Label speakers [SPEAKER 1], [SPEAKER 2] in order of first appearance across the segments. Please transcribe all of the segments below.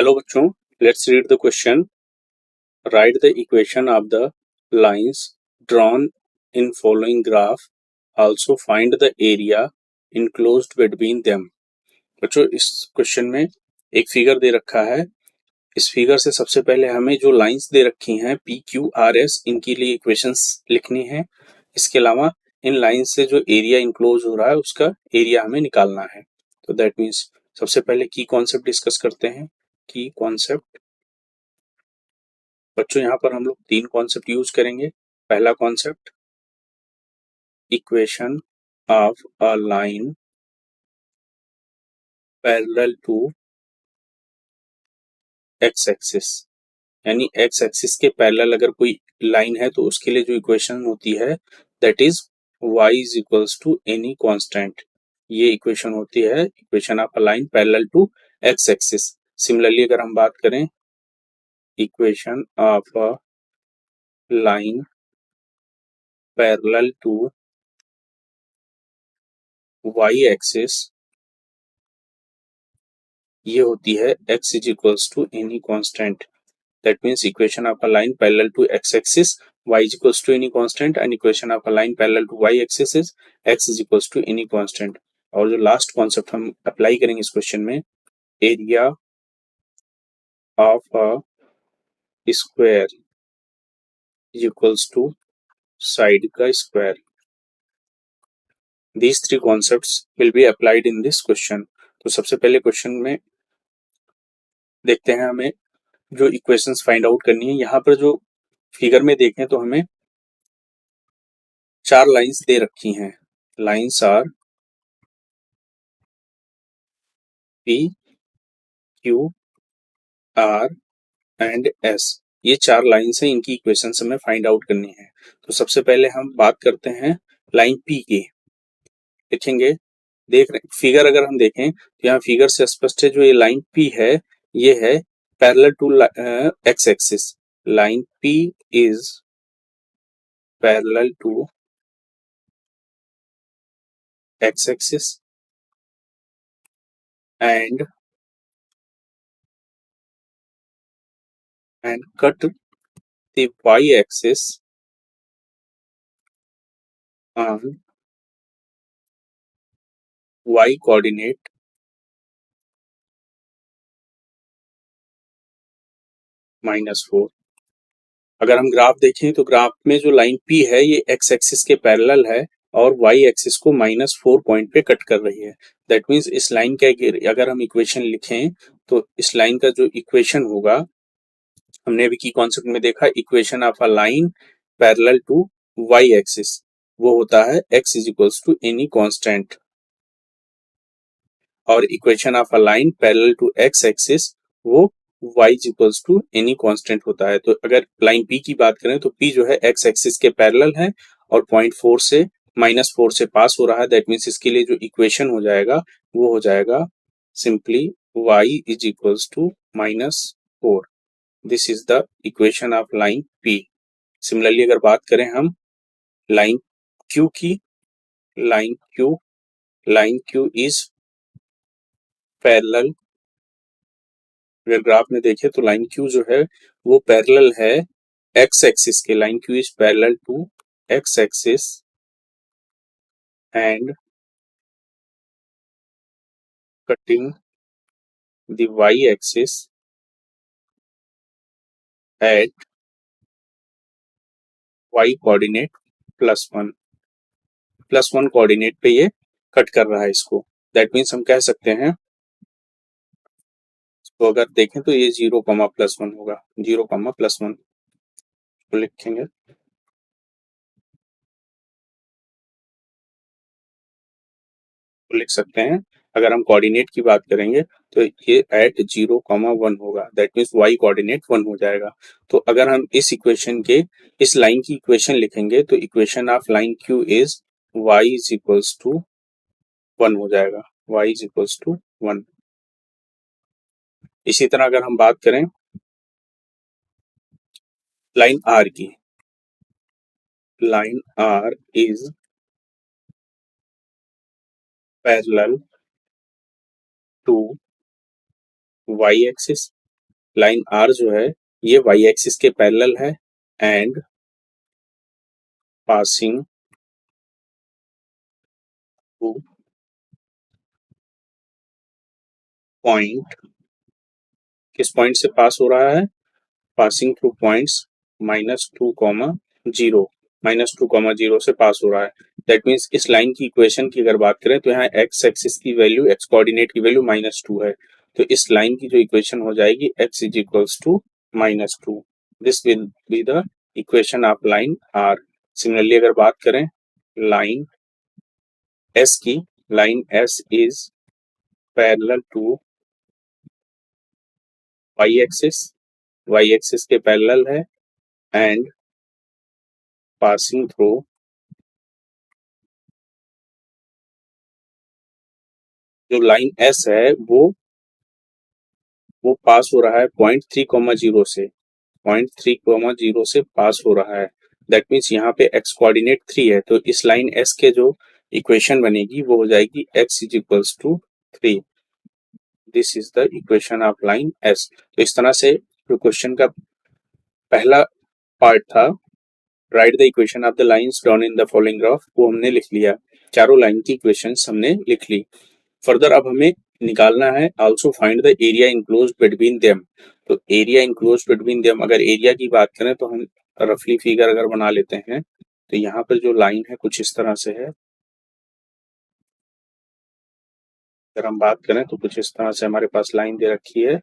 [SPEAKER 1] Hello बच्चों, let's read the question. Right the equation of the lines drawn in following graph. Also find the area enclosed between them. बच्चों, इस question में एक figure दे रखा है. इस फिगर से सबसे पहले हमें जो लाइंस दे रखी हैं पी क्यू आर एस, इनके लिए इक्वेशंस लिखनी है. इसके अलावा इन लाइंस से जो एरिया इनक्लोज हो रहा है उसका एरिया हमें निकालना है. तो दैट मीन्स सबसे पहले की कॉन्सेप्ट डिस्कस करते हैं. की कॉन्सेप्ट बच्चों, यहाँ पर हम लोग तीन कॉन्सेप्ट यूज करेंगे. पहला concept, equation of a line parallel to x axis. यानी एक्स एक्सिस के पैरेलल अगर कोई लाइन है तो उसके लिए जो इक्वेशन होती है that is y is equals to any constant. ये इक्वेशन होती है equation of a line parallel to x axis. Similarly अगर हम बात करें equation of a line parallel to y axis, ये होती है x is equals to any constant. That means equation of a line parallel to x axis y is equals to any constant and equation of a line parallel to y axis is x is equals to any constant. और जो last concept हम apply करेंगे इस question में, area of a square equals to side का square. These three concepts will be applied in this question. तो सबसे पहले क्वेश्चन में देखते हैं हमें जो इक्वेशंस फाइंड आउट करनी है. यहाँ पर जो फिगर में देखें तो हमें चार लाइंस दे रखी हैं. Lines R P Q R and S. ये चार लाइंस हैं, इनकी इक्वेशंस हमें फाइंड आउट करनी है. तो सबसे पहले हम बात करते हैं लाइन पी की. लिखेंगे, देख रहे फिगर अगर हम देखें तो यहाँ फिगर से स्पष्ट है जो ये लाइन पी है ये है parallel to x axis. Line P is parallel to x axis and cut the y-axis on y coordinate -4. अगर हम ग्राफ देखें तो ग्राफ में जो लाइन P है ये x एक्सिस के पैरेलल है और y एक्सिस को -4 पॉइंट पे कट कर रही है. दैट मीन्स इस लाइन का अगर हम इक्वेशन लिखें तो इस लाइन का जो इक्वेशन होगा, हमने अभी की कॉन्सेप्ट में देखा, equation of a line parallel to y axis, वो होता है x is equals to any constant. और equation of a line parallel to x axis वो y is equals to any constant होता है. तो अगर लाइन P की बात करें तो P जो है एक्स एक्सिस के पैरेलल है और -4 से पास हो रहा है. दैट मीन्स इसके लिए जो इक्वेशन हो जाएगा वो हो जाएगा simply y is equals to -4. This is the equation of line P. Similarly अगर बात करें हम लाइन Q की, लाइन Q इज पैरेलल. अगर ग्राफ में देखें तो लाइन क्यू जो है वो पैरेलल है एक्स एक्सिस के. Line Q is parallel to x axis and cutting the y axis at y coordinate +1 coordinate पे ये कट कर रहा है इसको. दैट मीन्स हम कह सकते हैं, तो अगर देखें तो ये 0, +1 होगा. 0, +1 तो लिखेंगे, तो लिख सकते हैं. अगर हम कोऑर्डिनेट की बात करेंगे तो ये एट 0, 1 होगा. दैट मीन्स वाई कोऑर्डिनेट 1 हो जाएगा. तो अगर हम इस इक्वेशन के इस लाइन की इक्वेशन लिखेंगे तो equation of line Q is y is equals to 1 हो जाएगा. Y is equals to 1. इसी तरह अगर हम बात करें लाइन आर की, line R is parallel to y axis line R जो है ये वाई एक्सिस के पैरेलल है एंड पासिंग टू पॉइंट, किस पॉइंट से पास हो रहा है, पासिंग थ्रू पॉइंट्स -2, 0, -2, 0 से पास हो रहा है। दैट मीन्स इस लाइन की इक्वेशन की अगर बात करें तो यहाँ एक्स एक्सिस की वैल्यू, एक्स कोऑर्डिनेट की वैल्यू -2 है, तो इस लाइन की जो इक्वेशन हो जाएगी x is equals to -2। This will be the equation of line R. Similarly अगर बात करें लाइन एस की, line S is parallel to y axis के पैरेलल है एंड पासिंग थ्रू जो लाइन एस है वो पास हो रहा है .3, 0 से, .3, 0 से पास हो रहा है। दैट मीन्स यहाँ पे x कोऑर्डिनेट 3 है, तो इस लाइन s के जो इक्वेशन बनेगी वो हो जाएगी x is equals to 3। This is the equation of line s। तो इस तरह से जो क्वेश्चन का पहला पार्ट था, right the equation of the lines drawn in the following graph, वो हमने लिख लिया, चारों लाइन की इक्वेशंस हमने लिख ली। फर्दर अब हमें निकालना है also find the area enclosed between them. तो एरिया इनक्लोज्ड बिटवीन देम, अगर एरिया की बात करें तो हम रफली फिगर अगर बना लेते हैं तो यहाँ पर जो लाइन है कुछ इस तरह से है। अगर हम बात करें तो कुछ इस तरह से हमारे पास लाइन दे रखी है।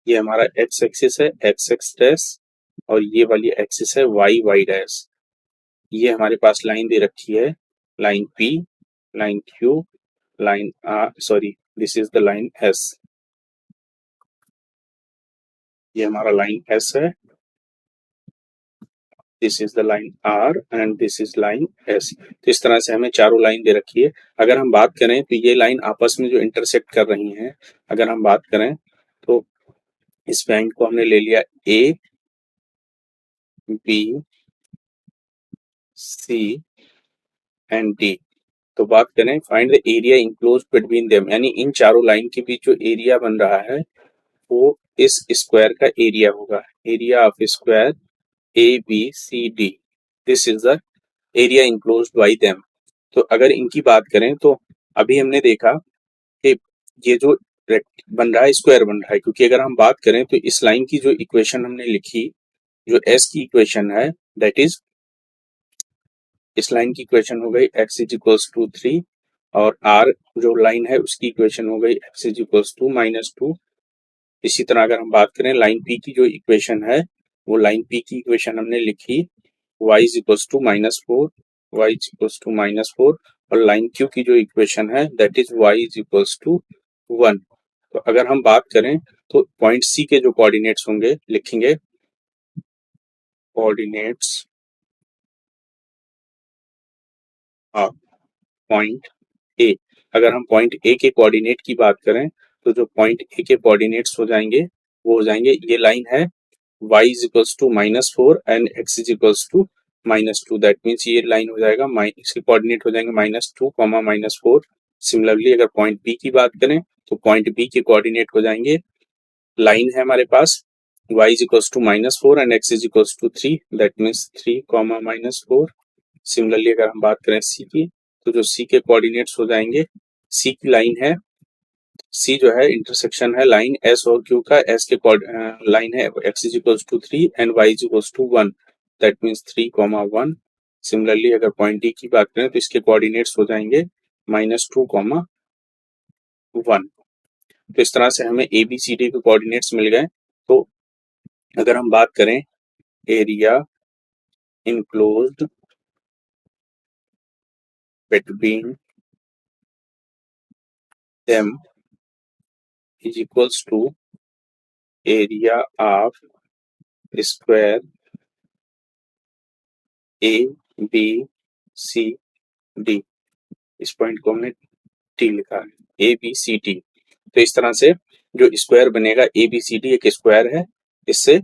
[SPEAKER 1] ये हमारा एक्स एक्सिस है, एक्स एक्स डैश, और ये वाली एक्सिस है वाई वाई डैश। ये हमारे पास लाइन दे रखी है, line P, line Q, line R, sorry this is the line S. ये हमारा लाइन एस है, this is the line R and this is line S. तो इस तरह से हमें चारों लाइन दे रखी है। अगर हम बात करें तो ये लाइन आपस में जो इंटरसेक्ट कर रही हैं, अगर हम बात करें तो इस पॉइंट को हमने ले लिया A B C and D. तो बात करें find the area enclosed between them, यानी इन चारों लाइन के बीच जो एरिया बन रहा है वो इस स्क्वायर का एरिया होगा, area of square A B C D. This is the area enclosed by them. तो अगर इनकी बात करें तो अभी हमने देखा कि ये जो बन रहा है स्क्वायर बन रहा है, क्योंकि अगर हम बात करें तो इस लाइन की जो इक्वेशन हमने लिखी, जो एस की इक्वेशन है, दैट इज इस लाइन की इक्वेशन हो गई x इज इक्वल्स टू 3, और r जो लाइन है उसकी इक्वेशन हो गई x इज इक्वल्स टू -2। इसी तरह अगर हम बात करें लाइन p की जो इक्वेशन है, वो लाइन p की इक्वेशन हमने लिखी y is equals to -4, y is equals to -4, और लाइन q की जो इक्वेशन है that is y is equals to 1। तो अगर हम बात करें तो पॉइंट c के जो कोऑर्डिनेट्स होंगे लिखेंगे कोऑर्डिनेट्स ऑफ पॉइंट ए। अगर हम पॉइंट ए के कोऑर्डिनेट की बात करें तो जो पॉइंट ए के कोऑर्डिनेट्स हो जाएंगे वो हो जाएंगे, ये लाइन है y is equals to -4 and x is equals to -2। That means ये लाइन हो जाएगा, इसके कोऑर्डिनेट हो जाएंगे -2, -4। सिमिलरली अगर पॉइंट बी की बात करें तो पॉइंट बी के कोऑर्डिनेट हो जाएंगे, लाइन है हमारे पास y is equals to -4 and x is equals to 3, that means 3, -4। Similarly अगर हम बात करें सी की, तो जो सी के कोऑर्डिनेट्स हो जाएंगे, सी की लाइन है, सी जो है इंटरसेक्शन है लाइन एस और क्यू का, एस के लाइन है x is equals to 3 and y is equals to 1, that means 3, 1। Similarly अगर पॉइंट डी की बात करें तो इसके कोऑर्डिनेट्स हो जाएंगे -2, 1। तो इस तरह से हमें ए बी सी डी के कोऑर्डिनेट्स मिल गए। तो अगर हम बात करें area enclosed between them is equals to area of square A B C D। इस पॉइंट को हमने टी लिखा है, ए बी सी टी। तो इस तरह से जो स्क्वायर बनेगा ए बी सी डी एक स्क्वायर है। इससे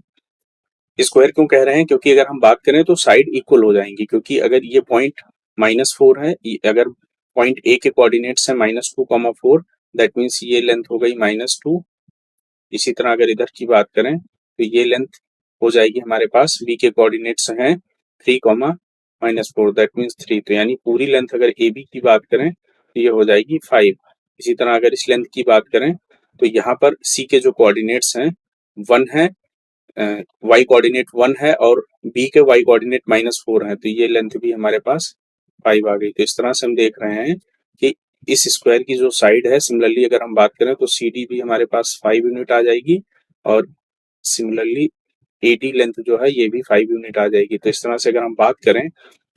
[SPEAKER 1] स्क्वायर क्यों कह रहे हैं, क्योंकि अगर हम बात करें तो साइड इक्वल हो जाएंगी, क्योंकि अगर ये पॉइंट -4 है, अगर पॉइंट ए के कोऑर्डिनेट्स है -2, 4, दैट मीन्स ये लेंथ हो गई -2। इसी तरह अगर इधर की बात करें तो ये लेंथ हो जाएगी हमारे पास, बी के कोऑर्डिनेट्स हैं 3, -4, दैट मीन्स 3। तो यानी पूरी लेंथ अगर ए बी की बात करें तो ये हो जाएगी 5। इसी तरह अगर इस लेंथ की बात करें तो यहाँ पर सी के जो कोऑर्डिनेट्स हैं 1 है, वाई कोऑर्डिनेट 1 है और बी के वाई कोऑर्डिनेट -4 है, तो ये लेंथ भी हमारे पास 5 आ गई। तो इस तरह से हम देख रहे हैं कि इस स्क्वायर की जो साइड है, सिमिलरली अगर हम बात करें तो सी डी भी हमारे पास 5 यूनिट आ जाएगी और सिमिलरली ए डी लेंथ जो है ये भी 5 यूनिट आ जाएगी। तो इस तरह से अगर हम बात करें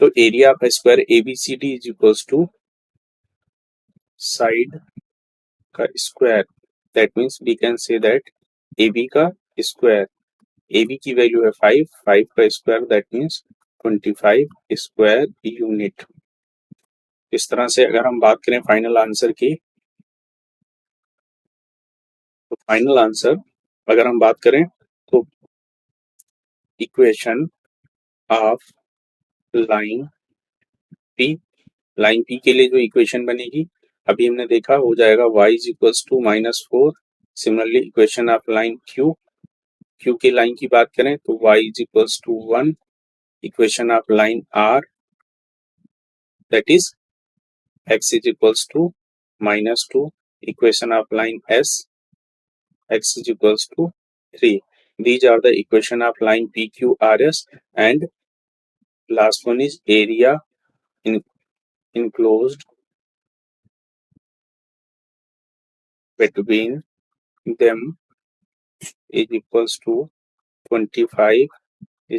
[SPEAKER 1] तो area of square A B C D is equals to side का square, that means we can say that A B का स्क्वायर, ए बी की वैल्यू है 5, 5 का square that means 25 square unit. इस तरह से अगर हम बात करें फाइनल आंसर की, तो फाइनल आंसर अगर हम बात करें तो equation of line P, line P के लिए जो इक्वेशन बनेगी अभी हमने देखा हो जाएगा y is equals to -4। Similarly equation of line Q, Q के लाइन की बात करें तो y is equals to 1। Equation of line r that is x is equals to -2. Equation of line S, x is equals to 3. These are the equation of line PQRS, and last one is area in enclosed between them is equals to 25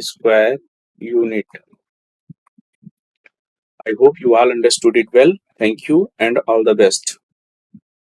[SPEAKER 1] square unit. I hope you all understood it well. Thank you and all the best.